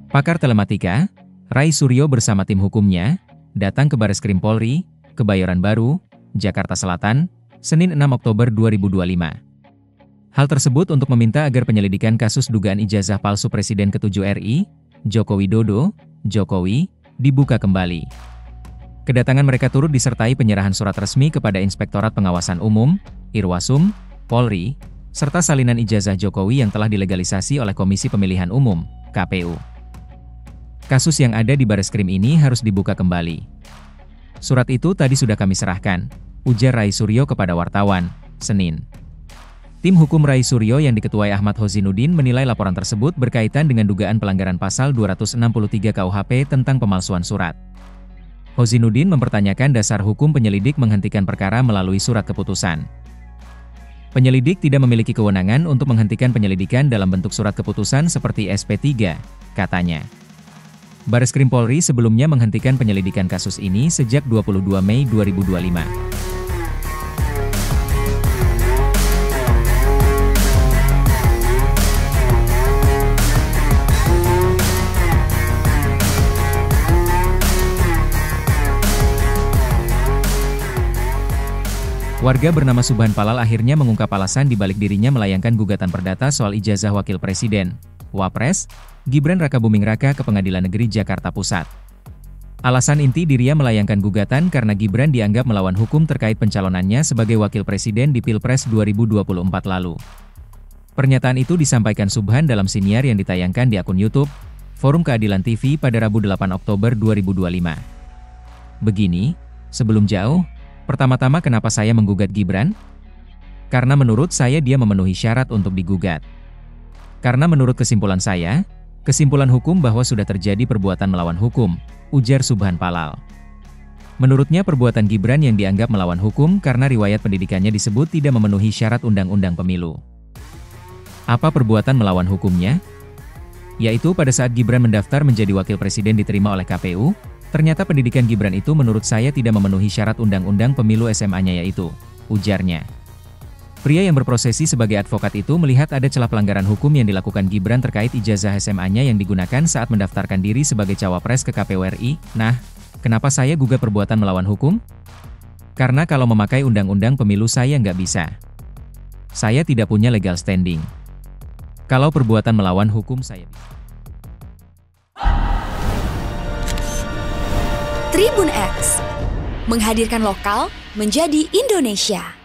Pakar telematika, Rai Suryo bersama tim hukumnya, datang ke Bareskrim Polri, Kebayoran Baru, Jakarta Selatan, Senin 6 Oktober 2025. Hal tersebut untuk meminta agar penyelidikan kasus dugaan ijazah palsu Presiden ke-7 RI, Joko Widodo, Jokowi, dibuka kembali. Kedatangan mereka turut disertai penyerahan surat resmi kepada Inspektorat Pengawasan Umum, Irwasum, Polri, serta salinan ijazah Jokowi yang telah dilegalisasi oleh Komisi Pemilihan Umum, KPU. Kasus yang ada di Bareskrim ini harus dibuka kembali. Surat itu tadi sudah kami serahkan, ujar Rai Suryo kepada wartawan, Senin. Tim hukum Rai Suryo yang diketuai Ahmad Hozinuddin menilai laporan tersebut berkaitan dengan dugaan pelanggaran pasal 263 KUHP tentang pemalsuan surat. Hozinuddin mempertanyakan dasar hukum penyelidik menghentikan perkara melalui surat keputusan. Penyelidik tidak memiliki kewenangan untuk menghentikan penyelidikan dalam bentuk surat keputusan seperti SP3, katanya. Bareskrim Polri sebelumnya menghentikan penyelidikan kasus ini sejak 22 Mei 2025. Warga bernama Subhan Palal akhirnya mengungkap alasan dibalik dirinya melayangkan gugatan perdata soal ijazah Wakil Presiden, Wapres, Gibran Rakabuming Raka ke Pengadilan Negeri Jakarta Pusat. Alasan inti dirinya melayangkan gugatan karena Gibran dianggap melawan hukum terkait pencalonannya sebagai Wakil Presiden di Pilpres 2024 lalu. Pernyataan itu disampaikan Subhan dalam siniar yang ditayangkan di akun YouTube, Forum Keadilan TV pada Rabu 8 Oktober 2025. Begini, sebelum jauh, pertama-tama kenapa saya menggugat Gibran? Karena menurut saya dia memenuhi syarat untuk digugat. Karena menurut kesimpulan saya, kesimpulan hukum bahwa sudah terjadi perbuatan melawan hukum, ujar Subhan Palal. Menurutnya perbuatan Gibran yang dianggap melawan hukum karena riwayat pendidikannya disebut tidak memenuhi syarat Undang-Undang Pemilu. Apa perbuatan melawan hukumnya? Yaitu pada saat Gibran mendaftar menjadi Wakil Presiden diterima oleh KPU, ternyata pendidikan Gibran itu menurut saya tidak memenuhi syarat Undang-Undang Pemilu SMA-nya yaitu, ujarnya. Pria yang berprofesi sebagai advokat itu melihat ada celah pelanggaran hukum yang dilakukan Gibran terkait ijazah SMA-nya yang digunakan saat mendaftarkan diri sebagai cawapres ke KPU RI. Nah, kenapa saya gugat perbuatan melawan hukum? Karena kalau memakai Undang-Undang Pemilu saya nggak bisa. Saya tidak punya legal standing. Kalau perbuatan melawan hukum saya bisa. Tribun X menghadirkan lokal menjadi Indonesia.